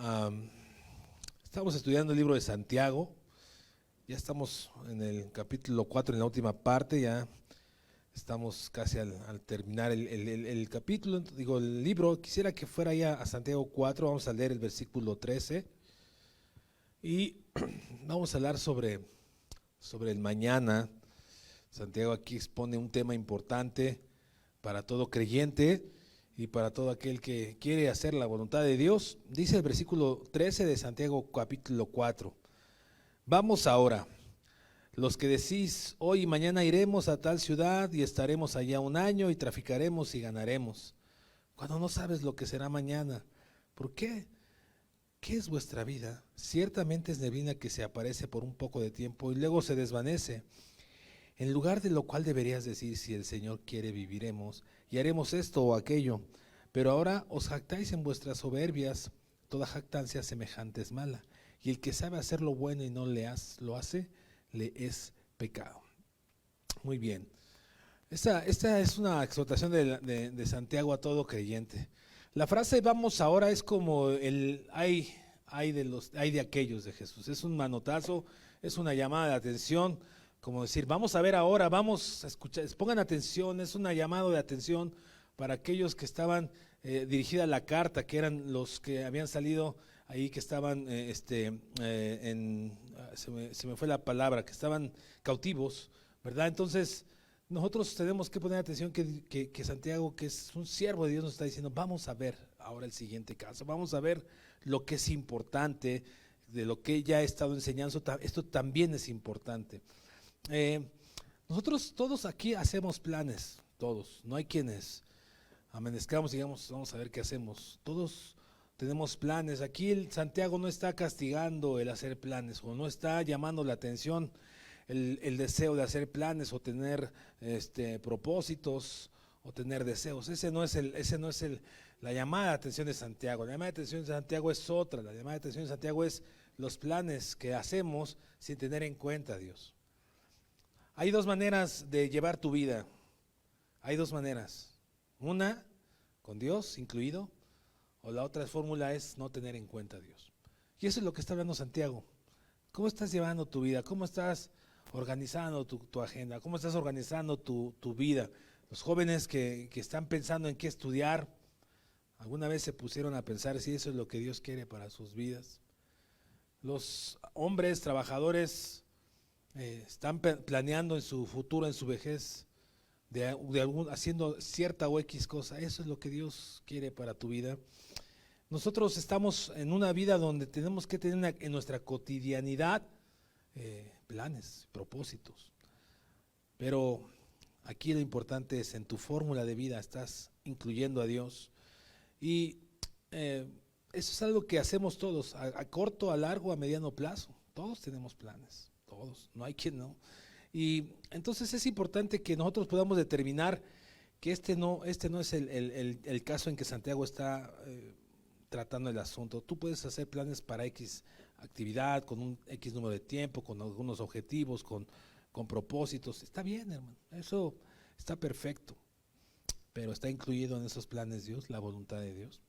Am, Estamos estudiando el libro de Santiago. Ya estamos en el capítulo 4, en la última parte. Ya estamos casi al terminar el capítulo, digo, el libro. Quisiera que fuera ya a Santiago 4. Vamos a leer el versículo 13 y vamos a hablar sobre el mañana. Santiago aquí expone un tema importante para todo creyente y para todo aquel que quiere hacer la voluntad de Dios. Dice el versículo 13 de Santiago capítulo 4. Vamos ahora, los que decís, hoy y mañana iremos a tal ciudad y estaremos allá un año y traficaremos y ganaremos, cuando no sabes lo que será mañana. ¿Por qué? ¿Qué es vuestra vida? Ciertamente es neblina que se aparece por un poco de tiempo y luego se desvanece. En lugar de lo cual deberías decir, si el Señor quiere viviremos y haremos esto o aquello. Pero ahora os jactáis en vuestras soberbias, toda jactancia semejante es mala. Y el que sabe hacer lo bueno y no lo hace, le es pecado. Muy bien. Esta es una exhortación de Santiago a todo creyente. La frase vamos ahora es como el hay de aquellos de Jesús. Es un manotazo, es una llamada de atención, como decir, vamos a ver ahora, vamos a escuchar, pongan atención, es una llamada de atención para aquellos que estaban dirigida la carta, que eran los que habían salido ahí, que estaban, se me fue la palabra, que estaban cautivos, ¿verdad? Entonces, nosotros tenemos que poner atención que Santiago, que es un siervo de Dios, nos está diciendo, vamos a ver ahora el siguiente caso, vamos a ver lo que es importante, de lo que ya he estado enseñando, esto también es importante. Eh, Nosotros todos aquí hacemos planes, todos, no hay quienes amanezcamos y digamos, vamos a ver qué hacemos. Todos tenemos planes. Aquí el Santiago no está castigando el hacer planes, o no está llamando la atención el deseo de hacer planes o tener propósitos o tener deseos. Ese no es la llamada de atención de Santiago. La llamada de atención de Santiago es otra. La llamada de atención de Santiago es los planes que hacemos sin tener en cuenta a Dios. Hay dos maneras de llevar tu vida. Hay dos maneras. Una, con Dios incluido, o la otra fórmula es no tener en cuenta a Dios. Y eso es lo que está hablando Santiago. ¿Cómo estás llevando tu vida? ¿Cómo estás organizando tu agenda? ¿Cómo estás organizando tu vida? Los jóvenes que están pensando en qué estudiar, ¿alguna vez se pusieron a pensar si eso es lo que Dios quiere para sus vidas? Los hombres trabajadores están planeando en su futuro, en su vejez, haciendo cierta o X cosa. Eso es lo que Dios quiere para tu vida. Nosotros estamos en una vida donde tenemos que tener en nuestra cotidianidad planes, propósitos. Pero aquí lo importante es en tu fórmula de vida estás incluyendo a Dios. Y eso es algo que hacemos todos, a corto, a largo, a mediano plazo. Todos tenemos planes, todos, no hay quien no. Y entonces es importante que nosotros podamos determinar que este no es el caso en que Santiago está tratando el asunto. Tú puedes hacer planes para X actividad, con un X número de tiempo, con algunos objetivos, con propósitos. Está bien, hermano, eso está perfecto, pero está incluido en esos planes Dios, la voluntad de Dios.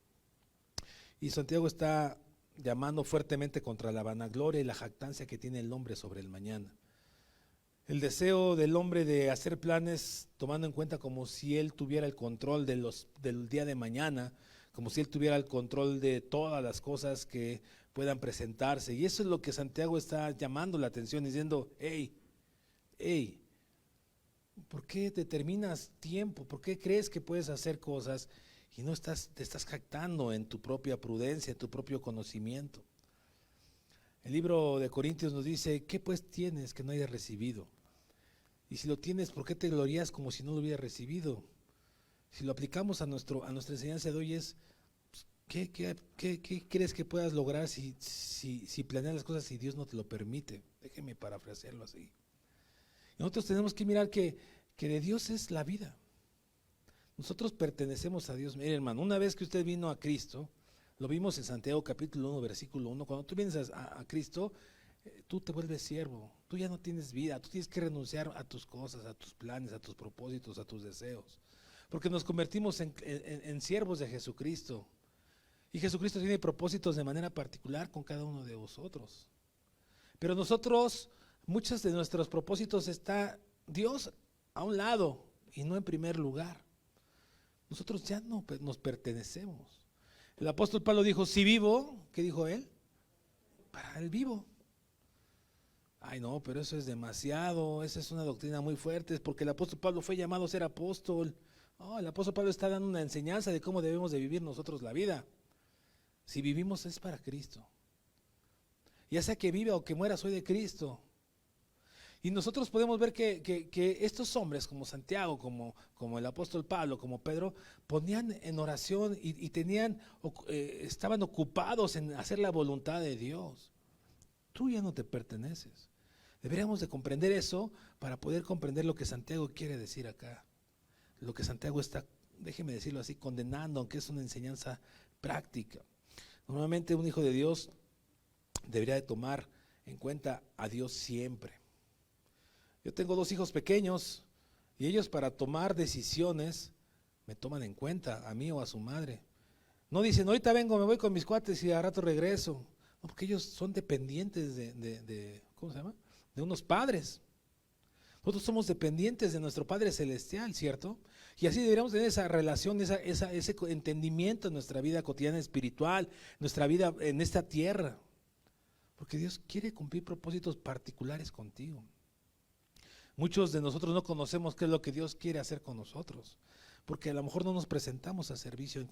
Y Santiago está llamando fuertemente contra la vanagloria y la jactancia que tiene el hombre sobre el mañana. El deseo del hombre de hacer planes tomando en cuenta como si él tuviera el control del día de mañana, como si él tuviera el control de todas las cosas que puedan presentarse. Y eso es lo que Santiago está llamando la atención, diciendo, hey, ¿por qué determinas tiempo? ¿Por qué crees que puedes hacer cosas y no te estás jactando en tu propia prudencia, en tu propio conocimiento? El libro de Corintios nos dice, ¿qué pues tienes que no hayas recibido? Y si lo tienes, ¿por qué te glorías como si no lo hubieras recibido? Si lo aplicamos a nuestra enseñanza de hoy es, pues, ¿qué crees que puedas lograr si planeas las cosas y Dios no te lo permite? Déjeme parafrasearlo así. Nosotros tenemos que mirar que de Dios es la vida. Nosotros pertenecemos a Dios. Mire, hermano, una vez que usted vino a Cristo, lo vimos en Santiago capítulo 1, versículo 1, cuando tú vienes a Cristo, tú te vuelves siervo, tú ya no tienes vida, tú tienes que renunciar a tus cosas, a tus planes, a tus propósitos, a tus deseos, porque nos convertimos en siervos de Jesucristo. Y Jesucristo tiene propósitos de manera particular con cada uno de vosotros. Pero nosotros, muchos de nuestros propósitos está Dios a un lado y no en primer lugar. Nosotros ya no nos pertenecemos. El apóstol Pablo dijo, si vivo, ¿qué dijo él? Para el vivo. Ay no, pero eso es demasiado, esa es una doctrina muy fuerte, es porque el apóstol Pablo fue llamado a ser apóstol. Oh, el apóstol Pablo está dando una enseñanza de cómo debemos de vivir nosotros la vida. Si vivimos es para Cristo. Ya sea que viva o que muera, soy de Cristo. Y nosotros podemos ver que estos hombres como Santiago, como el apóstol Pablo, como Pedro, ponían en oración y estaban ocupados en hacer la voluntad de Dios. Tú ya no te perteneces. Deberíamos de comprender eso para poder comprender lo que Santiago quiere decir acá. Lo que Santiago está, déjeme decirlo así, condenando, aunque es una enseñanza práctica. Normalmente un hijo de Dios debería de tomar en cuenta a Dios siempre. Yo tengo 2 hijos pequeños y ellos para tomar decisiones me toman en cuenta, a mí o a su madre. No dicen, ahorita vengo, me voy con mis cuates y a rato regreso. No, porque ellos son dependientes ¿cómo se llama? De unos padres. Nosotros somos dependientes de nuestro Padre Celestial, ¿cierto? Y así deberíamos tener esa relación, ese entendimiento en nuestra vida cotidiana espiritual, nuestra vida en esta tierra. Porque Dios quiere cumplir propósitos particulares contigo. Muchos de nosotros no conocemos qué es lo que Dios quiere hacer con nosotros, porque a lo mejor no nos presentamos a servicio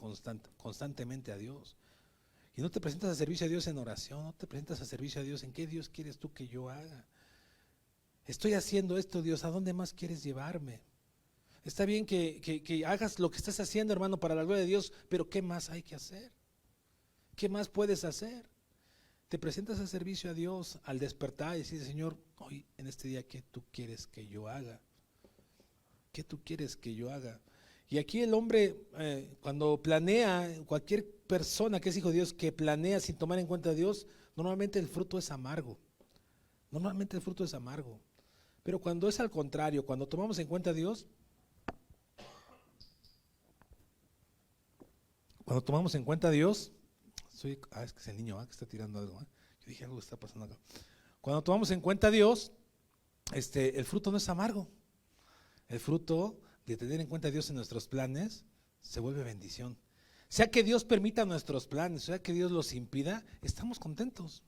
constantemente a Dios. Y no te presentas a servicio a Dios en oración, no te presentas a servicio a Dios en qué Dios quieres tú que yo haga. Estoy haciendo esto, Dios, ¿a dónde más quieres llevarme? Está bien que hagas lo que estás haciendo, hermano, para la gloria de Dios, pero ¿qué más hay que hacer? ¿Qué más puedes hacer? Te presentas a servicio a Dios al despertar y decir, Señor, hoy en este día, ¿qué tú quieres que yo haga? ¿Qué tú quieres que yo haga? Y aquí el hombre, cuando planea, cualquier persona que es hijo de Dios, que planea sin tomar en cuenta a Dios, normalmente el fruto es amargo. Normalmente el fruto es amargo. Pero cuando es al contrario, cuando tomamos en cuenta a Dios, cuando tomamos en cuenta a Dios, es que es el niño que está tirando algo. Yo dije, algo está pasando acá. Cuando tomamos en cuenta a Dios, el fruto no es amargo. El fruto de tener en cuenta a Dios en nuestros planes se vuelve bendición. Sea que Dios permita nuestros planes, sea que Dios los impida, estamos contentos.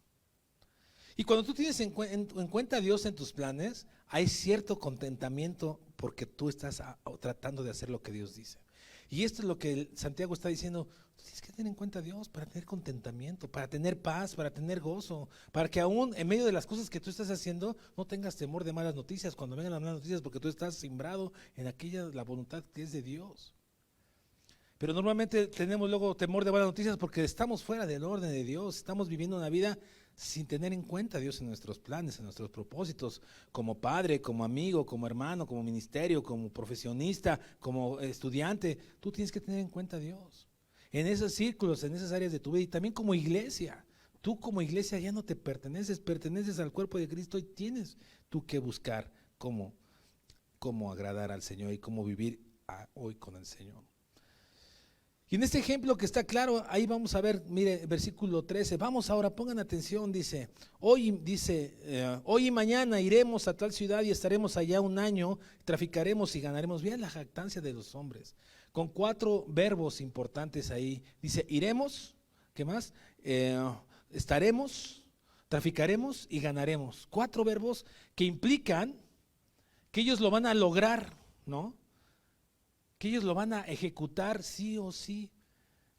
Y cuando tú tienes en cuenta a Dios en tus planes, hay cierto contentamiento porque tú estás tratando de hacer lo que Dios dice. Y esto es lo que Santiago está diciendo, tú tienes que tener en cuenta a Dios para tener contentamiento, para tener paz, para tener gozo, para que aún en medio de las cosas que tú estás haciendo no tengas temor de malas noticias cuando vengan las malas noticias, porque tú estás sembrado en la voluntad que es de Dios. Pero normalmente tenemos luego temor de malas noticias porque estamos fuera del orden de Dios, estamos viviendo una vida sin tener en cuenta a Dios en nuestros planes, en nuestros propósitos, como padre, como amigo, como hermano, como ministerio, como profesionista, como estudiante. Tú tienes que tener en cuenta a Dios en esos círculos, en esas áreas de tu vida y también como iglesia. Tú como iglesia ya no te perteneces al cuerpo de Cristo y tienes tú que buscar cómo agradar al Señor y cómo vivir hoy con el Señor. Y en este ejemplo que está claro, ahí vamos a ver, mire, versículo 13, vamos ahora, pongan atención, dice, hoy y mañana iremos a tal ciudad y estaremos allá un año, traficaremos y ganaremos. Vean la jactancia de los hombres, con 4 verbos importantes ahí, dice, iremos, ¿qué más? Estaremos, traficaremos y ganaremos. 4 verbos que implican que ellos lo van a lograr, ¿no? Que ellos lo van a ejecutar sí o sí.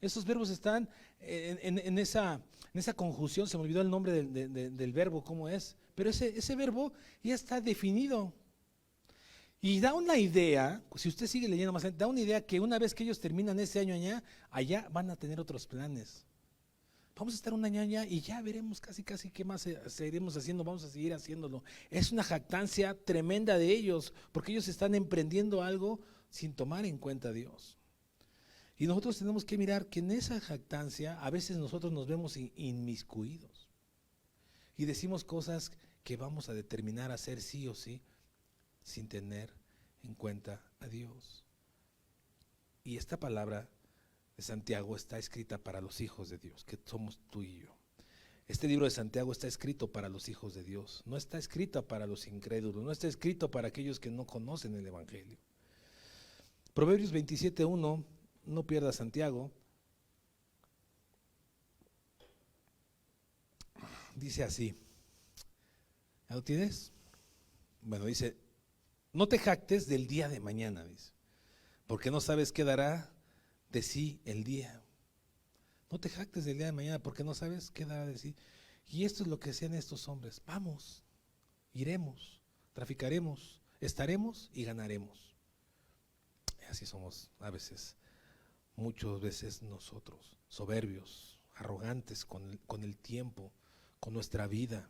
Esos verbos están en esa conjunción, se me olvidó el nombre del verbo, cómo es, pero ese verbo ya está definido. Y da una idea, si usted sigue leyendo más, da una idea que una vez que ellos terminan ese año allá van a tener otros planes. Vamos a estar un año allá y ya veremos casi qué más seguiremos haciendo, vamos a seguir haciéndolo. Es una jactancia tremenda de ellos, porque ellos están emprendiendo algo sin tomar en cuenta a Dios. Y nosotros tenemos que mirar que en esa jactancia a veces nosotros nos vemos inmiscuidos y decimos cosas que vamos a determinar a hacer sí o sí sin tener en cuenta a Dios. Y esta palabra de Santiago está escrita para los hijos de Dios, que somos tú y yo. Este libro de Santiago está escrito para los hijos de Dios, no está escrito para los incrédulos, no está escrito para aquellos que no conocen el Evangelio. Proverbios 27:1, no pierdas Santiago, dice así, ¿ya lo tienes? Bueno, dice, no te jactes del día de mañana, dice, porque no sabes qué dará de sí el día. No te jactes del día de mañana porque no sabes qué dará de sí. Y esto es lo que hacían estos hombres. Vamos, iremos, traficaremos, estaremos y ganaremos. Y así somos a veces, muchas veces nosotros, soberbios, arrogantes con el tiempo, con nuestra vida,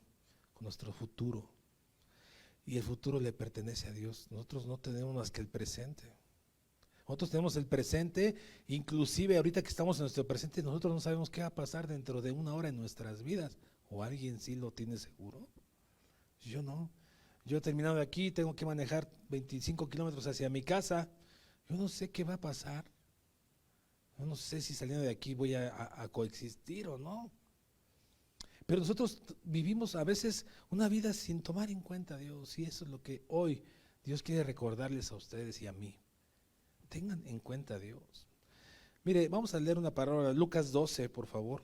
con nuestro futuro. Y el futuro le pertenece a Dios. Nosotros no tenemos más que el presente. Nosotros tenemos el presente, inclusive ahorita que estamos en nuestro presente, nosotros no sabemos qué va a pasar dentro de una hora en nuestras vidas. ¿O alguien sí lo tiene seguro? Yo no. Yo he terminado de aquí, tengo que manejar 25 kilómetros hacia mi casa. Yo no sé qué va a pasar. Yo no sé si saliendo de aquí voy a coexistir o no. Pero nosotros vivimos a veces una vida sin tomar en cuenta a Dios, y eso es lo que hoy Dios quiere recordarles a ustedes y a mí. Tengan en cuenta a Dios. Mire, vamos a leer una palabra, Lucas 12, por favor.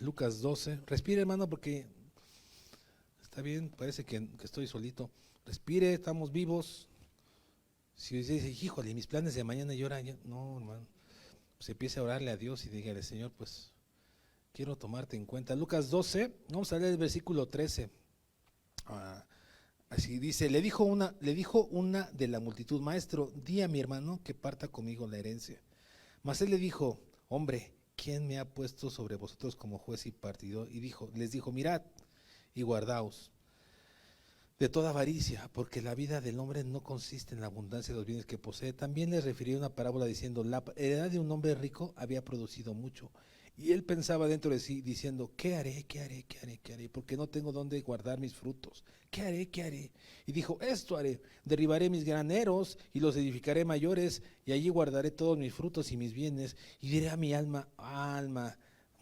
Lucas 12. Respire, hermano, porque está bien, parece que estoy solito. Respire, estamos vivos. Si usted dice, híjole, mis planes de mañana y ahora, no, hermano. Pues empiece a orarle a Dios y dígale, Señor, pues quiero tomarte en cuenta. Lucas 12, vamos a leer el versículo 13. Así dice, le dijo una de la multitud, maestro, di a mi hermano que parta conmigo la herencia. Mas él le dijo, hombre, ¿quién me ha puesto sobre vosotros como juez y partidor? Y les dijo, mirad y guardaos de toda avaricia, porque la vida del hombre no consiste en la abundancia de los bienes que posee. También les refirió una parábola diciendo, la heredad de un hombre rico había producido mucho. Y él pensaba dentro de sí, diciendo, ¿qué haré? Porque no tengo dónde guardar mis frutos. ¿Qué haré? Y dijo, esto haré, derribaré mis graneros y los edificaré mayores, y allí guardaré todos mis frutos y mis bienes. Y diré a mi alma,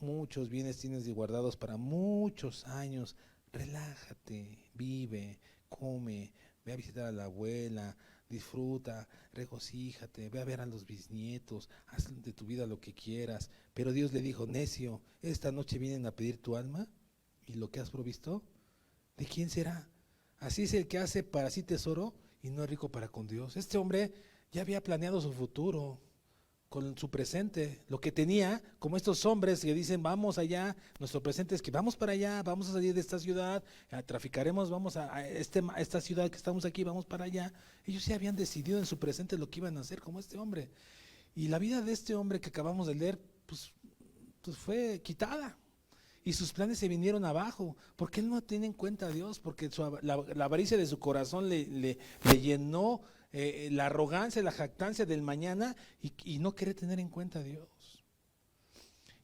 muchos bienes tienes guardados para muchos años. Relájate, vive, come, ve a visitar a la abuela, disfruta, regocíjate, ve a ver a los bisnietos, haz de tu vida lo que quieras. Pero Dios le dijo, necio, esta noche vienen a pedir tu alma y lo que has provisto, ¿de quién será? Así es el que hace para sí tesoro y no es rico para con Dios. Este hombre ya había planeado su futuro con su presente, lo que tenía, como estos hombres que dicen, vamos allá, nuestro presente es que vamos para allá, vamos a salir de esta ciudad, traficaremos, vamos a esta ciudad que estamos aquí, vamos para allá. Ellos ya habían decidido en su presente lo que iban a hacer, como este hombre. Y la vida de este hombre que acabamos de leer, pues fue quitada. Y sus planes se vinieron abajo, porque él no tiene en cuenta a Dios, porque la avaricia de su corazón le llenó la arrogancia, la jactancia del mañana y no quiere tener en cuenta a Dios.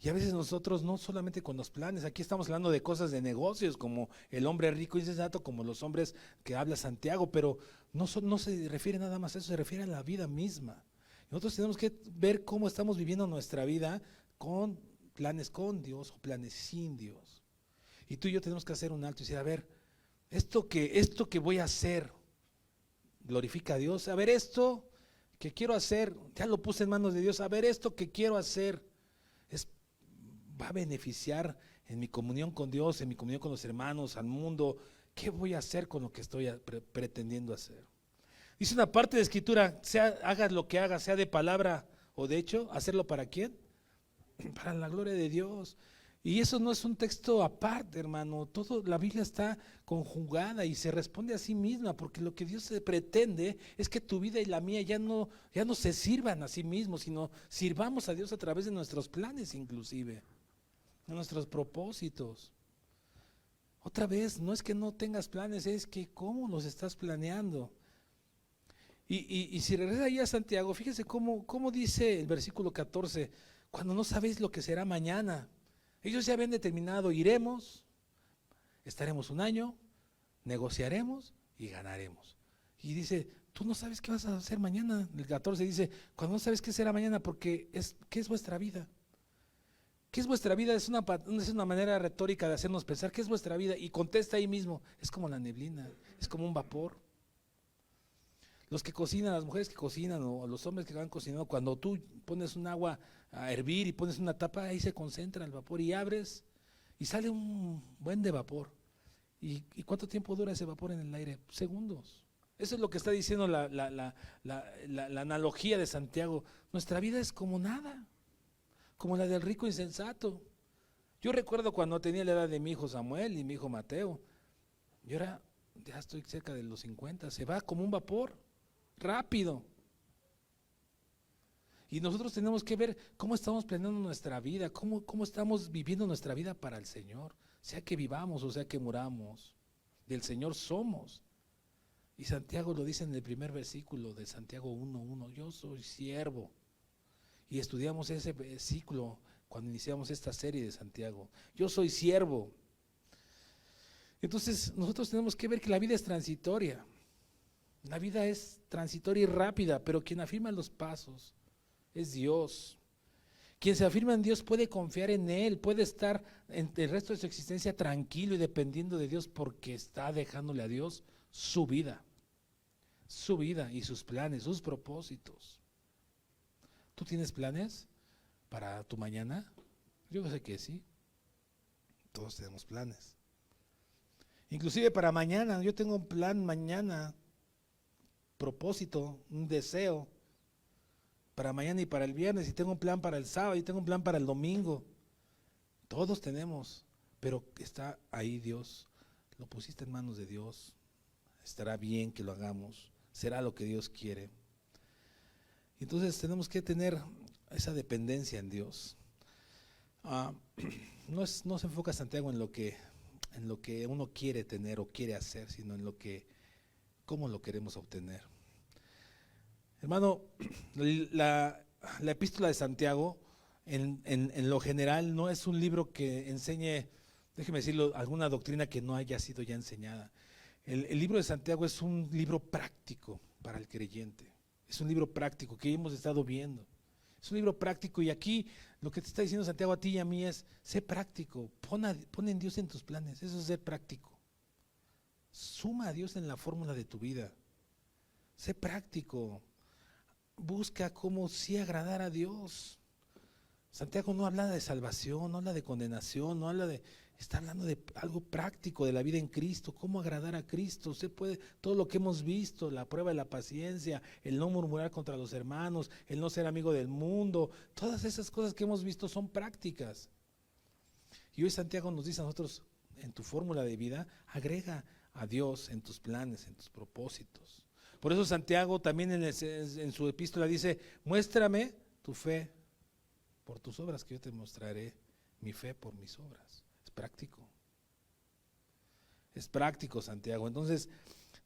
Y a veces nosotros no solamente con los planes, aquí estamos hablando de cosas de negocios, como el hombre rico y insensato, como los hombres que habla Santiago, pero no se refiere nada más a eso, se refiere a la vida misma. Nosotros tenemos que ver cómo estamos viviendo nuestra vida con planes con Dios o planes sin Dios. Y tú y yo tenemos que hacer un alto y decir, a ver, esto que voy a hacer glorifica a Dios. A ver, esto que quiero hacer, ya lo puse en manos de Dios. A ver, esto que quiero hacer va a beneficiar en mi comunión con Dios, en mi comunión con los hermanos, al mundo. ¿Qué voy a hacer con lo que estoy pretendiendo hacer? Dice una parte de Escritura, hagas lo que hagas, sea de palabra o de hecho, ¿hacerlo para quién? Para la gloria de Dios. Y eso no es un texto aparte, hermano. Todo la Biblia está conjugada y se responde a sí misma, porque lo que Dios se pretende es que tu vida y la mía ya no se sirvan a sí mismos, sino sirvamos a Dios a través de nuestros planes, inclusive de nuestros propósitos. Otra vez, no es que no tengas planes, es que cómo los estás planeando. Y si regresa ahí a Santiago, fíjese cómo dice el versículo 14, cuando no sabéis lo que será mañana. Ellos ya habían determinado, iremos, estaremos un año, negociaremos y ganaremos. Y dice, Tú no sabes qué vas a hacer mañana. El 14 dice, cuando no sabes qué será mañana, porque ¿qué es vuestra vida? ¿Qué es vuestra vida? Es una manera retórica de hacernos pensar, ¿qué es vuestra vida? Y contesta ahí mismo, es como la neblina, es como un vapor. Los que cocinan, las mujeres que cocinan o los hombres que van cocinando, cuando tú pones un agua a hervir y pones una tapa, ahí se concentra el vapor y abres y sale un buen de vapor. ¿Y cuánto tiempo dura ese vapor en el aire? Segundos. Eso es lo que está diciendo la analogía de Santiago. Nuestra vida es como nada, como la del rico insensato. Yo recuerdo cuando tenía la edad de mi hijo Samuel y mi hijo Mateo, ya estoy cerca de los 50, se va como un vapor, rápido. Y nosotros tenemos que ver cómo estamos planeando nuestra vida, cómo estamos viviendo nuestra vida para el Señor, sea que vivamos o sea que muramos, del Señor somos. Y Santiago lo dice en el primer versículo de Santiago 1:1, yo soy siervo. Y estudiamos ese versículo cuando iniciamos esta serie de Santiago. Yo soy siervo. Entonces nosotros tenemos que ver que la vida es transitoria. La vida es transitoria y rápida, pero quien afirma los pasos es Dios. Quien se afirma en Dios puede confiar en Él, puede estar en el resto de su existencia tranquilo y dependiendo de Dios porque está dejándole a Dios su vida y sus planes, sus propósitos. ¿Tú tienes planes para tu mañana? Yo sé que sí. Todos tenemos planes. Inclusive para mañana, yo tengo un plan mañana, propósito, un deseo para mañana y para el viernes, y tengo un plan para el sábado, y tengo un plan para el domingo. Todos tenemos, pero está ahí Dios. Lo pusiste en manos de Dios. Estará bien que lo hagamos. Será lo que Dios quiere. Entonces tenemos que tener esa dependencia en Dios. No se enfoca Santiago en lo que uno quiere tener o quiere hacer, sino en cómo lo queremos obtener. Hermano, la epístola de Santiago en lo general no es un libro que enseñe, déjeme decirlo, alguna doctrina que no haya sido ya enseñada. El libro de Santiago es un libro práctico para el creyente. Es un libro práctico que hemos estado viendo. Es un libro práctico y aquí lo que te está diciendo Santiago a ti y a mí es, sé práctico, pon en Dios en tus planes, eso es ser práctico. Suma a Dios en la fórmula de tu vida. Sé práctico. Busca cómo sí agradar a Dios. Santiago no habla de salvación, no habla de condenación, está hablando de algo práctico de la vida en Cristo, cómo agradar a Cristo. Usted puede, todo lo que hemos visto, la prueba de la paciencia, el no murmurar contra los hermanos, el no ser amigo del mundo, todas esas cosas que hemos visto son prácticas. Y hoy Santiago nos dice a nosotros, en tu fórmula de vida, agrega a Dios en tus planes, en tus propósitos. Por eso Santiago también en su epístola dice, muéstrame tu fe por tus obras, que yo te mostraré mi fe por mis obras. Es práctico. Es práctico, Santiago. Entonces,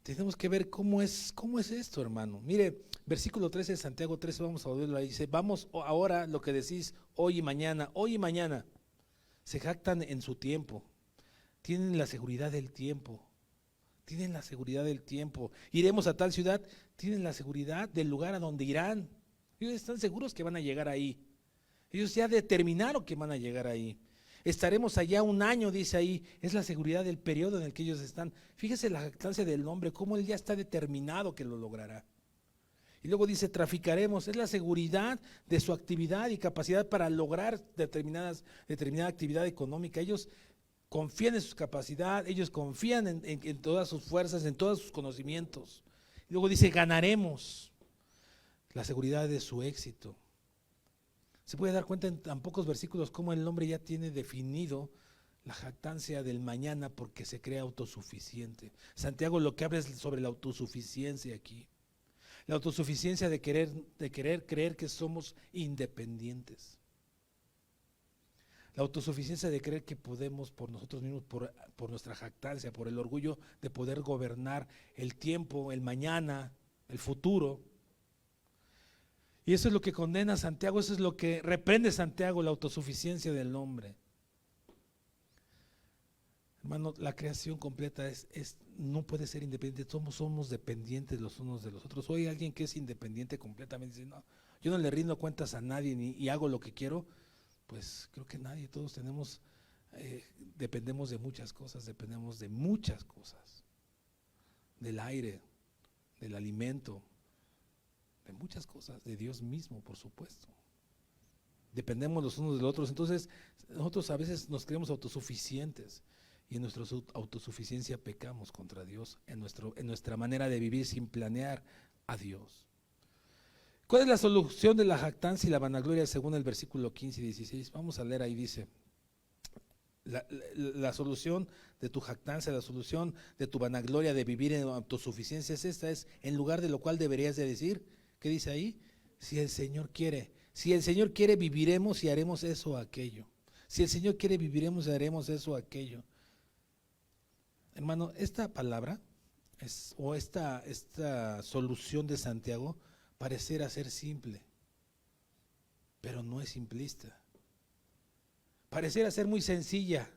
tenemos que ver cómo es esto, hermano. Mire, versículo 13 de Santiago 13, vamos a volverlo ahí. Dice, vamos ahora lo que decís hoy y mañana. Hoy y mañana se jactan en su tiempo. Tienen la seguridad del tiempo. Tienen la seguridad del tiempo. Iremos a tal ciudad, tienen la seguridad del lugar a donde irán. Ellos están seguros que van a llegar ahí. Ellos ya determinaron que van a llegar ahí. Estaremos allá un año, dice ahí. Es la seguridad del periodo en el que ellos están. Fíjese la jactancia del hombre, cómo él ya está determinado que lo logrará. Y luego dice, traficaremos. Es la seguridad de su actividad y capacidad para lograr determinada actividad económica. Ellos confían en su capacidad, ellos confían en todas sus fuerzas, en todos sus conocimientos. Y luego dice, ganaremos. La seguridad de su éxito. Se puede dar cuenta en tan pocos versículos cómo el hombre ya tiene definido la jactancia del mañana porque se cree autosuficiente. Santiago lo que habla es sobre la autosuficiencia aquí. La autosuficiencia de querer creer que somos independientes. La autosuficiencia de creer que podemos por nosotros mismos, por nuestra jactancia, por el orgullo de poder gobernar el tiempo, el mañana, el futuro. Y eso es lo que condena Santiago, eso es lo que reprende Santiago, la autosuficiencia del hombre. Hermano, la creación completa no puede ser independiente, somos dependientes los unos de los otros. Hoy alguien que es independiente completamente dice, no, yo no le rindo cuentas a nadie y hago lo que quiero, pues creo que nadie, todos dependemos de muchas cosas, del aire, del alimento, de muchas cosas, de Dios mismo, por supuesto. Dependemos los unos de los otros, entonces nosotros a veces nos creemos autosuficientes. Y en nuestra autosuficiencia pecamos contra Dios, en nuestra manera de vivir sin planear a Dios. ¿Cuál es la solución de la jactancia y la vanagloria según el versículo 15 y 16? Vamos a leer, ahí dice, la solución de tu jactancia, la solución de tu vanagloria de vivir en autosuficiencia es esta, en lugar de lo cual deberías de decir, ¿qué dice ahí? Si el Señor quiere viviremos y haremos eso o aquello. Si el Señor quiere viviremos y haremos eso o aquello. Hermano, esta palabra esta solución de Santiago pareciera ser simple, pero no es simplista. Pareciera ser muy sencilla,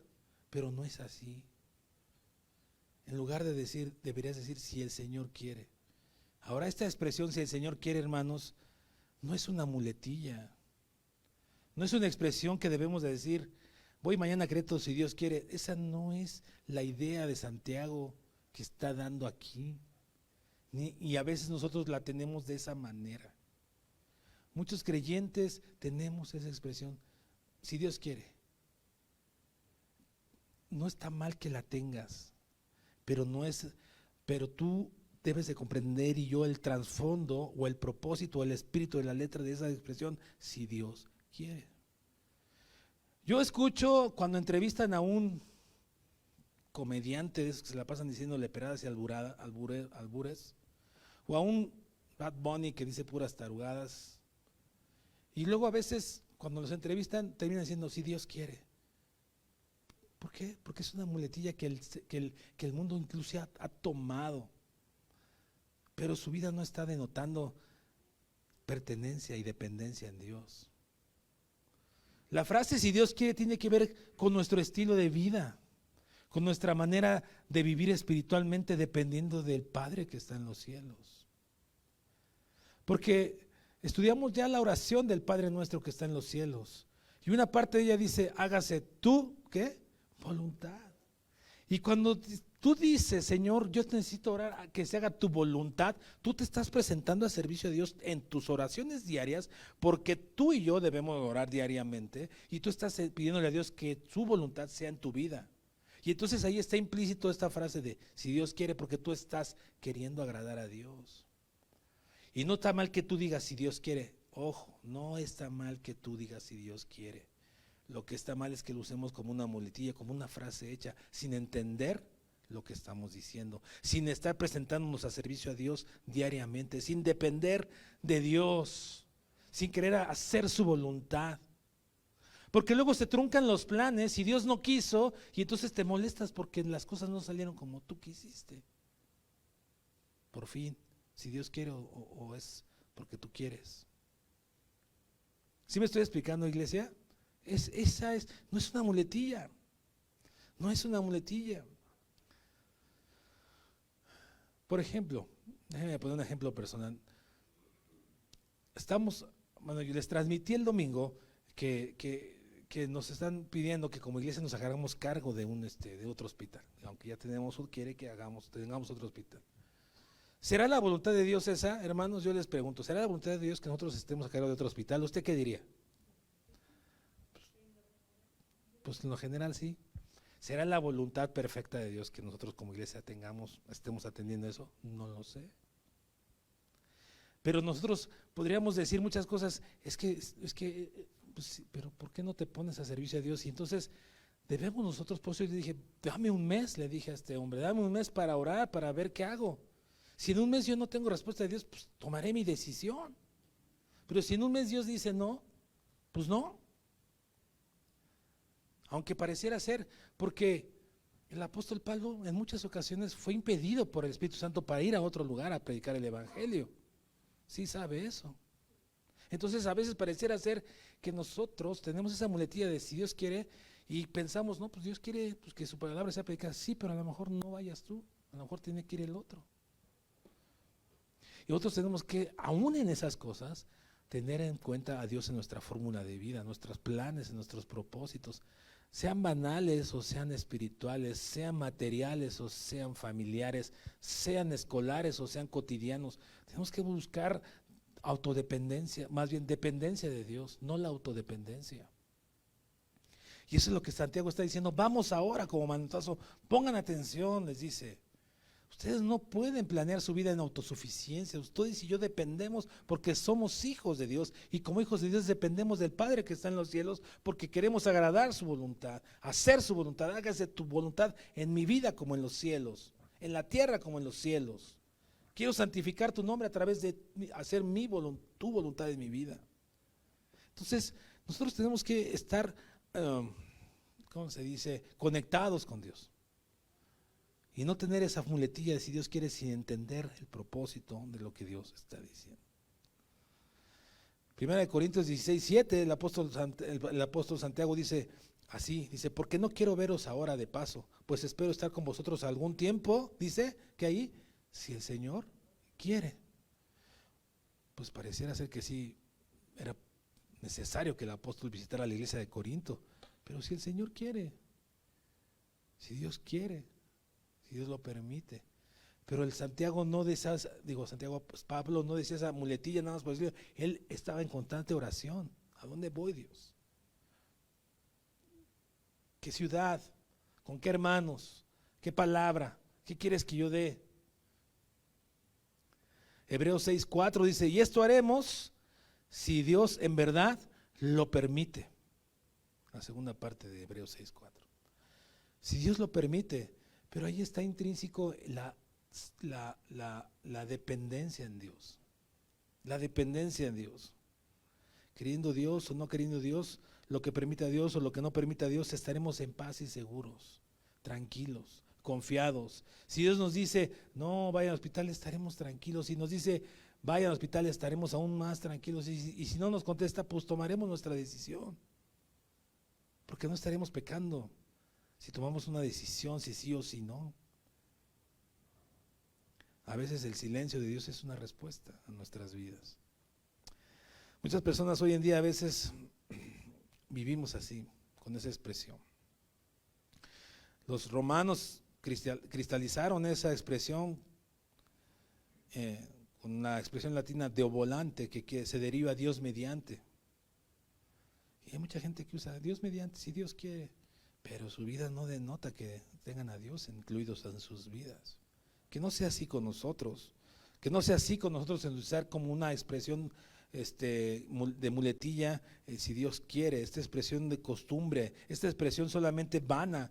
pero no es así. En lugar de decir, deberías decir si el Señor quiere. Ahora esta expresión, si el Señor quiere, hermanos, no es una muletilla. No es una expresión que debemos de decir, voy mañana a Querétaro si Dios quiere. Esa no es la idea de Santiago que está dando aquí. Y a veces nosotros la tenemos de esa manera. Muchos creyentes tenemos esa expresión, si Dios quiere. No está mal que la tengas, pero tú debes de comprender y yo el trasfondo o el propósito o el espíritu de la letra de esa expresión, si Dios quiere. Yo escucho cuando entrevistan a un comediante de esos que se la pasan diciendo leperadas y albures, o a un Bad Bunny que dice puras tarugadas, y luego a veces cuando los entrevistan terminan diciendo si Dios quiere. ¿Por qué? Porque es una muletilla que el mundo incluso ha tomado, pero su vida no está denotando pertenencia y dependencia en Dios. La frase si Dios quiere tiene que ver con nuestro estilo de vida, con nuestra manera de vivir espiritualmente dependiendo del Padre que está en los cielos. Porque estudiamos ya la oración del Padre nuestro que está en los cielos. Y una parte de ella dice, hágase tu, ¿qué? Voluntad. Y cuando tú dices, Señor, yo necesito orar a que se haga tu voluntad, tú te estás presentando a servicio de Dios en tus oraciones diarias, porque tú y yo debemos orar diariamente, y tú estás pidiéndole a Dios que su voluntad sea en tu vida. Y entonces ahí está implícito esta frase de, si Dios quiere, porque tú estás queriendo agradar a Dios. Y no está mal que tú digas, si Dios quiere. Ojo, no está mal que tú digas, si Dios quiere. Lo que está mal es que lo usemos como una muletilla, como una frase hecha, sin entender lo que estamos diciendo, sin estar presentándonos a servicio a Dios diariamente, sin depender de Dios, sin querer hacer su voluntad. Porque luego se truncan los planes y Dios no quiso y entonces te molestas porque las cosas no salieron como tú quisiste. Por fin, si Dios quiere o es porque tú quieres. ¿Sí me estoy explicando, iglesia? No es una muletilla, no es una muletilla. Por ejemplo, déjenme poner un ejemplo personal. Yo les transmití el domingo que nos están pidiendo que como iglesia nos hagamos cargo de otro hospital, aunque ya tengamos otro hospital. ¿Será la voluntad de Dios esa, hermanos? Yo les pregunto, ¿será la voluntad de Dios que nosotros estemos a cargo de otro hospital? ¿Usted qué diría? Pues en lo general sí. ¿Será la voluntad perfecta de Dios que nosotros como iglesia estemos atendiendo eso? No lo sé. Pero nosotros podríamos decir muchas cosas, pues, pero ¿por qué no te pones a servicio a Dios? Y entonces debemos nosotros, por eso yo le dije, dame un mes, le dije a este hombre, dame un mes para orar, para ver qué hago. Si en un mes yo no tengo respuesta de Dios, pues tomaré mi decisión. Pero si en un mes Dios dice no, pues no. Aunque pareciera ser, porque el apóstol Pablo en muchas ocasiones fue impedido por el Espíritu Santo para ir a otro lugar a predicar el Evangelio. Sí sabe eso. Entonces a veces pareciera ser que nosotros tenemos esa muletilla de si Dios quiere Y pensamos, no, pues Dios quiere pues, que su palabra sea predicada. Sí, pero a lo mejor no vayas tú, a lo mejor tiene que ir el otro. Y nosotros tenemos que, aún en esas cosas, tener en cuenta a Dios en nuestra fórmula de vida, nuestros planes, en nuestros propósitos, sean banales o sean espirituales, sean materiales o sean familiares, sean escolares o sean cotidianos. Tenemos que buscar autodependencia, más bien dependencia de Dios, no la autodependencia. Y eso es lo que Santiago está diciendo. Vamos ahora como manotazo, pongan atención, les dice. Ustedes no pueden planear su vida en autosuficiencia. Ustedes y yo dependemos porque somos hijos de Dios. Y como hijos de Dios dependemos del Padre que está en los cielos porque queremos agradar su voluntad, hacer su voluntad. Hágase tu voluntad en mi vida como en los cielos, en la tierra como en los cielos. Quiero santificar tu nombre a través de hacer tu voluntad en mi vida. Entonces, nosotros tenemos que estar, ¿cómo se dice?, conectados con Dios. Y no tener esa muletilla de si Dios quiere sin entender el propósito de lo que Dios está diciendo. Primera de Corintios 16:7, el apóstol Santiago dice así, dice, porque no quiero veros ahora de paso, pues espero estar con vosotros algún tiempo, dice que ahí, si el Señor quiere. Pues pareciera ser que sí, era necesario que el apóstol visitara la iglesia de Corinto, pero si el Señor quiere, si Dios quiere, si Dios lo permite. Pero el Santiago no de esas, pues Pablo no decía esa muletilla nada más por decirlo, él estaba en constante oración. ¿A dónde voy, Dios? ¿Qué ciudad? ¿Con qué hermanos? ¿Qué palabra? ¿Qué quieres que yo dé? Hebreos 6:4 dice, y esto haremos si Dios en verdad lo permite. La segunda parte de Hebreos 6:4. Si Dios lo permite, pero ahí está intrínseco la dependencia en Dios. La dependencia en Dios. Queriendo Dios o no queriendo Dios, lo que permita a Dios o lo que no permita a Dios, estaremos en paz y seguros, tranquilos, confiados. Si Dios nos dice, no vayan al hospital, estaremos tranquilos. Si nos dice, vayan al hospital, estaremos aún más tranquilos. Y si no nos contesta, pues tomaremos nuestra decisión. Porque no estaremos pecando si tomamos una decisión, si sí o si no. A veces el silencio de Dios es una respuesta a nuestras vidas. Muchas personas hoy en día a veces vivimos así, con esa expresión. Los romanos cristalizaron esa expresión con una expresión latina deovolante que se deriva a Dios mediante. Y hay mucha gente que usa Dios mediante, si Dios quiere, pero su vida no denota que tengan a Dios incluidos en sus vidas. Que no sea así con nosotros, que no sea así con nosotros en usar como una expresión de muletilla, si Dios quiere, esta expresión de costumbre, esta expresión solamente vana.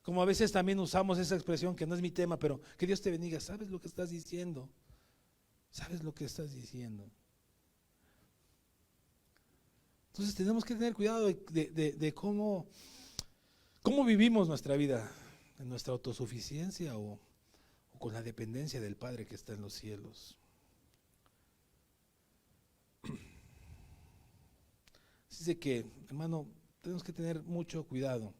Como a veces también usamos esa expresión que no es mi tema, pero que Dios te bendiga. ¿Sabes lo que estás diciendo? ¿Sabes lo que estás diciendo? Entonces tenemos que tener cuidado de cómo vivimos nuestra vida, en nuestra autosuficiencia o con la dependencia del Padre que está en los cielos. Así de que, hermano, tenemos que tener mucho cuidado.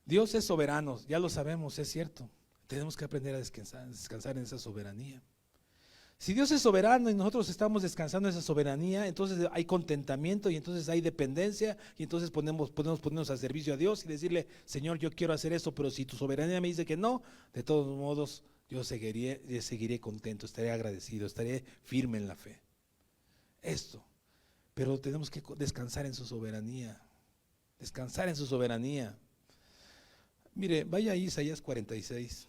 Dios es soberano, ya lo sabemos, es cierto. Tenemos que aprender a descansar en esa soberanía. Si Dios es soberano y nosotros estamos descansando en esa soberanía, entonces hay contentamiento y entonces hay dependencia y entonces podemos ponernos al servicio a Dios y decirle, Señor, yo quiero hacer esto, pero si tu soberanía me dice que no, de todos modos yo seguiré contento, estaré agradecido, estaré firme en la fe. Esto, pero tenemos que descansar en su soberanía, descansar en su soberanía. Mire, vaya a Isaías 46.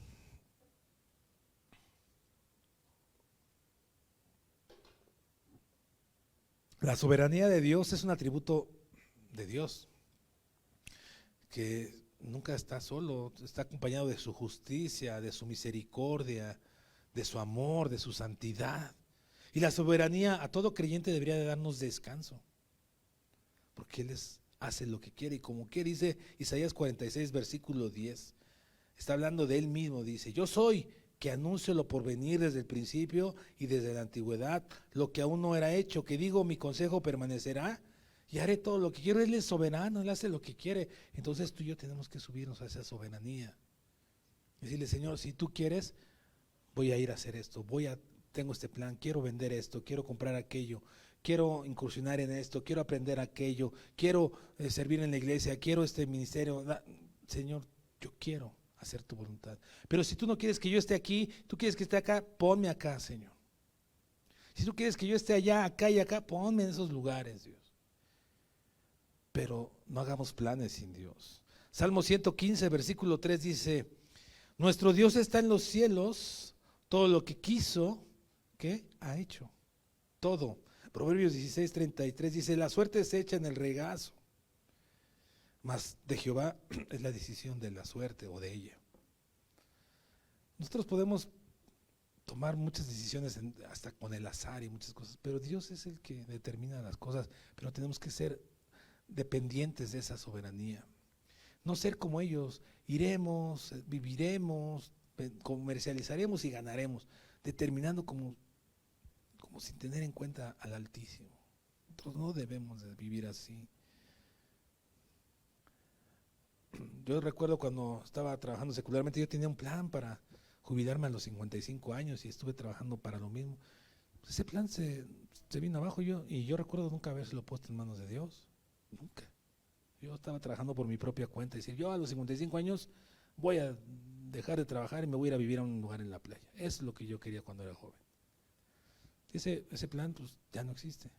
La soberanía de Dios es un atributo de Dios, que nunca está solo, está acompañado de su justicia, de su misericordia, de su amor, de su santidad. Y la soberanía a todo creyente debería de darnos descanso, porque Él hace lo que quiere y como quiere. Dice Isaías 46, versículo 10, está hablando de Él mismo, dice, yo soy que anuncio lo por venir desde el principio y desde la antigüedad, lo que aún no era hecho, que digo mi consejo permanecerá y haré todo lo que quiero. Él es soberano, Él hace lo que quiere. Entonces tú y yo tenemos que subirnos a esa soberanía. Decirle, Señor, si tú quieres, voy a ir a hacer esto, tengo este plan, quiero vender esto, quiero comprar aquello, quiero incursionar en esto, quiero aprender aquello, quiero servir en la iglesia, quiero este ministerio. Señor, yo quiero hacer tu voluntad. Pero si tú no quieres que yo esté aquí, tú quieres que esté acá, ponme acá, Señor. Si tú quieres que yo esté allá, acá y acá, ponme en esos lugares, Dios. Pero no hagamos planes sin Dios. Salmo 115, versículo 3 dice, nuestro Dios está en los cielos, todo lo que quiso, ¿qué? Ha hecho. Todo. Proverbios 16, 33 dice, la suerte se echa en el regazo, mas de Jehová es la decisión de la suerte o de ella. Nosotros podemos tomar muchas decisiones hasta con el azar y muchas cosas, pero Dios es el que determina las cosas, pero tenemos que ser dependientes de esa soberanía. No ser como ellos, iremos, viviremos, comercializaremos y ganaremos, determinando como sin tener en cuenta al Altísimo. Nosotros no debemos de vivir así. Yo recuerdo cuando estaba trabajando secularmente, yo tenía un plan para jubilarme a los 55 años y estuve trabajando para lo mismo. Ese plan se vino abajo y yo recuerdo nunca habérselo puesto en manos de Dios. Nunca. Yo estaba trabajando por mi propia cuenta, decir, yo a los 55 años voy a dejar de trabajar y me voy a ir a vivir a un lugar en la playa. Es lo que yo quería cuando era joven. Ese plan pues ya no existe,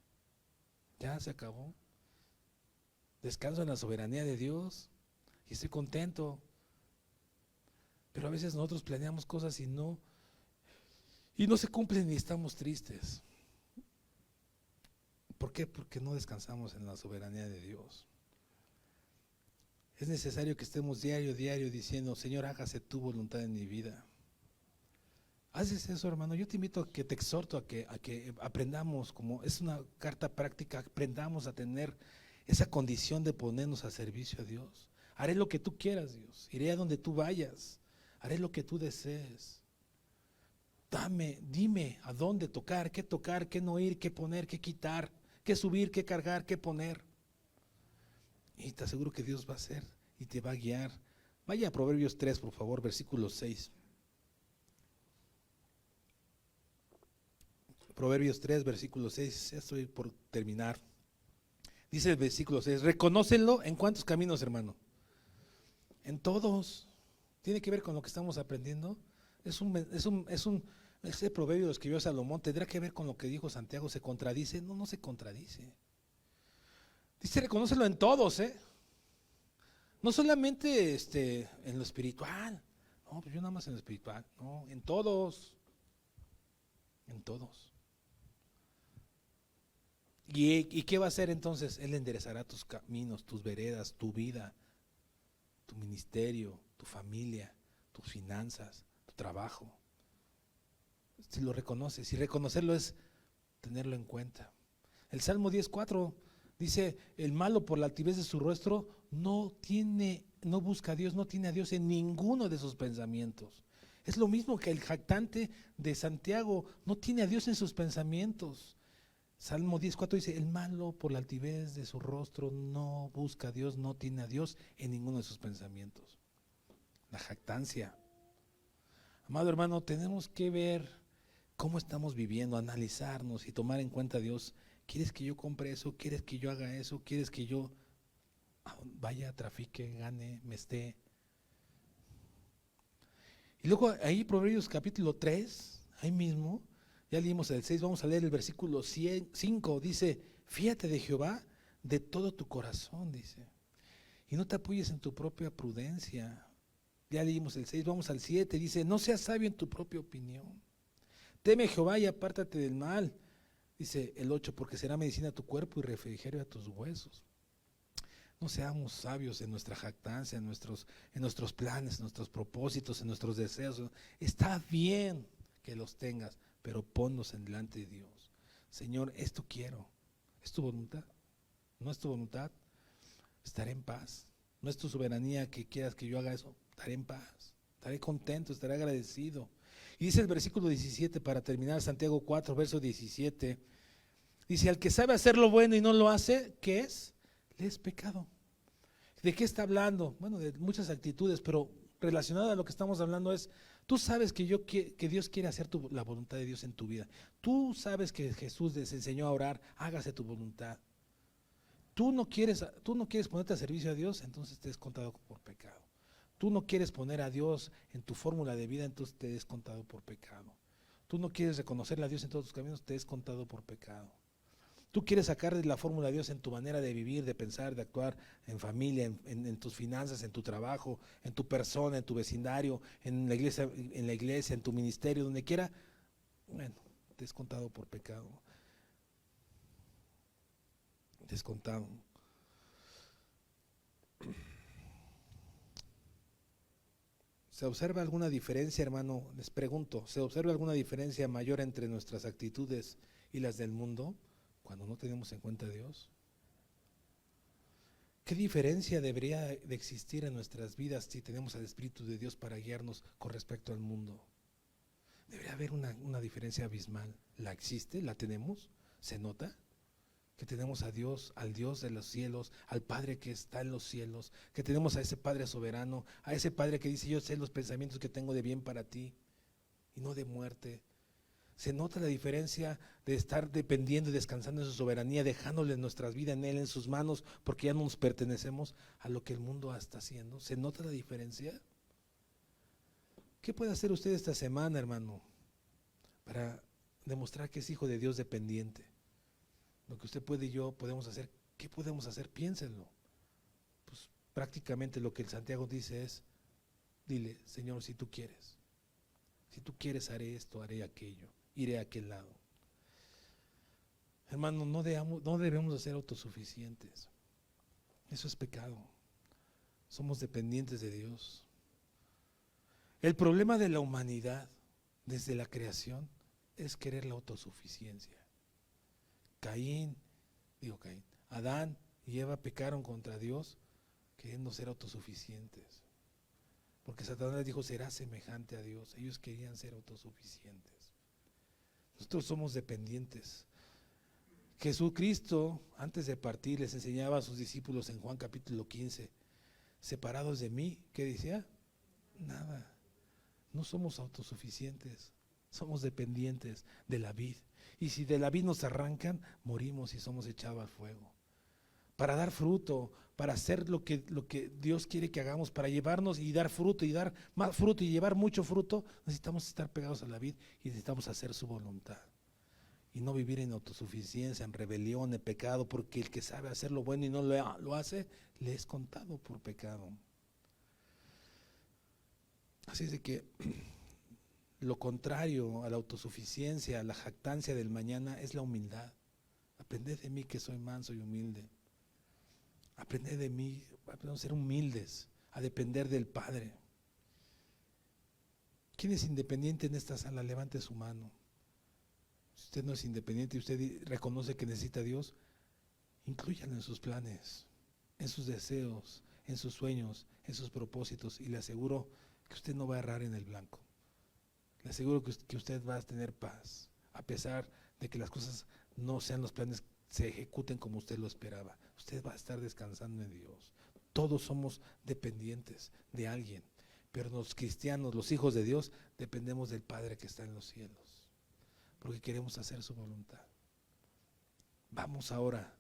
ya se acabó. Descanso en la soberanía de Dios y estoy contento. Pero a veces nosotros planeamos cosas y no se cumplen y estamos tristes. ¿Por qué? Porque no descansamos en la soberanía de Dios. Es necesario que estemos diario diciendo, Señor, hágase tu voluntad en mi vida. ¿Haces eso, hermano? Yo te invito a que te exhorto a que aprendamos, como es una carta práctica, aprendamos a tener esa condición de ponernos a servicio a Dios. Haré lo que tú quieras, Dios. Iré a donde tú vayas. Haré lo que tú desees. Dime a dónde tocar, qué no ir, qué poner, qué quitar, qué subir, qué cargar, qué poner. Y te aseguro que Dios va a hacer y te va a guiar. Vaya a Proverbios 3, por favor, versículo 6. Proverbios 3, versículo 6, ya estoy por terminar. Dice el versículo 6, reconócelo en cuántos caminos, hermano. En todos. Tiene que ver con lo que estamos aprendiendo. Ese proverbio lo escribió Salomón, tendrá que ver con lo que dijo Santiago. ¿Se contradice? No se contradice. Dice, reconócelo en todos, no solamente en lo espiritual. No, pues yo nada más en lo espiritual. No, en todos. En todos. ¿Y qué va a hacer entonces? Él enderezará tus caminos, tus veredas, tu vida, tu ministerio, tu familia, tus finanzas, tu trabajo. Si lo reconoces, y reconocerlo es tenerlo en cuenta. El Salmo 10:4 dice, el malo por la altivez de su rostro no busca a Dios, no tiene a Dios en ninguno de sus pensamientos. Es lo mismo que el jactante de Santiago, no tiene a Dios en sus pensamientos. Salmo 10:4 dice, el malo por la altivez de su rostro no busca a Dios, no tiene a Dios en ninguno de sus pensamientos. La jactancia. Amado hermano, tenemos que ver cómo estamos viviendo, analizarnos y tomar en cuenta a Dios. ¿Quieres que yo compre eso? ¿Quieres que yo haga eso? ¿Quieres que yo vaya, trafique, gane, me esté? Y luego ahí Proverbios capítulo 3, ahí mismo, ya leímos el 6, vamos a leer el versículo 5, dice, fíate de Jehová de todo tu corazón, dice, y no te apoyes en tu propia prudencia. Ya leímos el 6, vamos al 7, dice, no seas sabio en tu propia opinión. Teme a Jehová y apártate del mal. Dice el 8, porque será medicina a tu cuerpo y refrigerio a tus huesos. No seamos sabios en nuestra jactancia, en nuestros planes, en nuestros propósitos, en nuestros deseos. Está bien que los tengas, pero ponlos en delante de Dios. Señor, esto quiero. ¿Es tu voluntad? ¿No es tu voluntad? Estaré en paz. ¿No es tu soberanía que quieras que yo haga eso? Estaré en paz. Estaré contento, estaré agradecido. Y dice el versículo 17, para terminar, Santiago 4, verso 17, Dice, al que sabe hacer lo bueno y no lo hace, ¿qué es? Le es pecado. ¿De qué está hablando? Bueno, de muchas actitudes, pero relacionada a lo que estamos hablando es, tú sabes que Dios quiere hacer la voluntad de Dios en tu vida. Tú sabes que Jesús les enseñó a orar, hágase tu voluntad. Tú no quieres ponerte a servicio a Dios, entonces te es contado por pecado. Tú no quieres poner a Dios en tu fórmula de vida, entonces te es contado por pecado. Tú no quieres reconocerle a Dios en todos tus caminos, te es contado por pecado. Tú quieres sacar la fórmula de Dios en tu manera de vivir, de pensar, de actuar en familia, en tus finanzas, en tu trabajo, en tu persona, en tu vecindario, en la iglesia, en tu ministerio, donde quiera. Bueno, te es contado por pecado. Descontado. ¿Se observa alguna diferencia, hermano? Les pregunto, ¿se observa alguna diferencia mayor entre nuestras actitudes y las del mundo cuando no tenemos en cuenta a Dios? ¿Qué diferencia debería de existir en nuestras vidas si tenemos al Espíritu de Dios para guiarnos con respecto al mundo? Debería haber una diferencia abismal. ¿La existe? ¿La tenemos? ¿Se nota? Que tenemos a Dios, al Dios de los cielos, al Padre que está en los cielos, que tenemos a ese Padre soberano, a ese Padre que dice, yo sé los pensamientos que tengo de bien para ti y no de muerte. Se nota la diferencia de estar dependiendo y descansando en su soberanía, dejándole nuestras vidas en Él, en sus manos, porque ya no nos pertenecemos a lo que el mundo está haciendo. ¿Se nota la diferencia? ¿Qué puede hacer usted esta semana, hermano, para demostrar que es hijo de Dios dependiente? Lo que usted puede y yo podemos hacer, ¿qué podemos hacer? Piénsenlo. Pues prácticamente lo que el Santiago dice es, dile, Señor, si tú quieres haré esto, haré aquello, iré a aquel lado. Hermano, no debemos de ser autosuficientes. Eso es pecado. Somos dependientes de Dios. El problema de la humanidad desde la creación es querer la autosuficiencia. Adán y Eva pecaron contra Dios queriendo ser autosuficientes. Porque Satanás dijo, será semejante a Dios. Ellos querían ser autosuficientes. Nosotros somos dependientes. Jesucristo, antes de partir, les enseñaba a sus discípulos en Juan capítulo 15, separados de mí, ¿qué decía? Nada. No somos autosuficientes, somos dependientes de la vid. Y si de la vid nos arrancan, morimos y somos echados al fuego. Para dar fruto, para hacer lo que Dios quiere que hagamos, para llevarnos y dar fruto y dar más fruto y llevar mucho fruto, necesitamos estar pegados a la vid y necesitamos hacer su voluntad. Y no vivir en autosuficiencia, en rebelión, en pecado, porque el que sabe hacer lo bueno y no lo hace, le es contado por pecado. Así es de que lo contrario a la autosuficiencia, a la jactancia del mañana, es la humildad. Aprended de mí que soy manso y humilde. Aprended de mí, aprendemos a ser humildes, a depender del Padre. ¿Quién es independiente en esta sala? Levante su mano. Si usted no es independiente y usted reconoce que necesita a Dios, inclúyalo en sus planes, en sus deseos, en sus sueños, en sus propósitos, y le aseguro que usted no va a errar en el blanco. Le aseguro que usted va a tener paz, a pesar de que las cosas no sean los planes, se ejecuten como usted lo esperaba. Usted va a estar descansando en Dios. Todos somos dependientes de alguien, pero los cristianos, los hijos de Dios, dependemos del Padre que está en los cielos, porque queremos hacer su voluntad. Vamos ahora,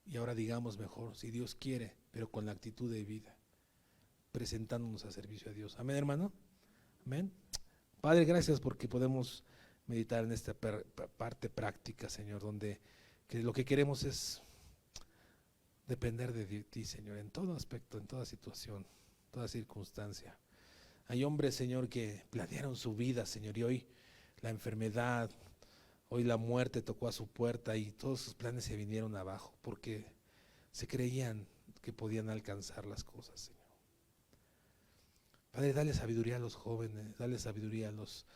y ahora digamos mejor, si Dios quiere, pero con la actitud de vida, presentándonos a servicio a Dios. Amén, hermano. Amén. Padre, gracias porque podemos meditar en esta parte práctica, Señor, donde que lo que queremos es depender de ti, Señor, en todo aspecto, en toda situación, toda circunstancia. Hay hombres, Señor, que planearon su vida, Señor, y hoy la enfermedad, hoy la muerte tocó a su puerta y todos sus planes se vinieron abajo porque se creían que podían alcanzar las cosas, Señor. Padre, dale sabiduría a los jóvenes, dale sabiduría a los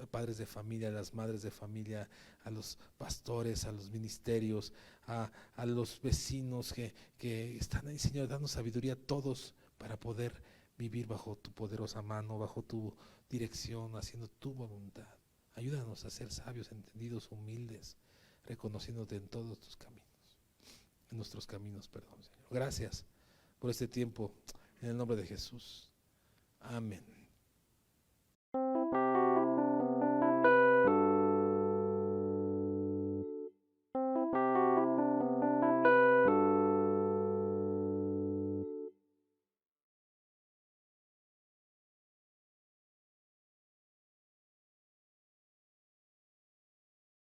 padres de familia, a las madres de familia, a los pastores, a los ministerios, a los vecinos que están ahí, Señor, danos sabiduría a todos para poder vivir bajo tu poderosa mano, bajo tu dirección, haciendo tu voluntad. Ayúdanos a ser sabios, entendidos, humildes, reconociéndote en todos tus caminos, en nuestros caminos, perdón, Señor. Gracias por este tiempo, en el nombre de Jesús. Amén.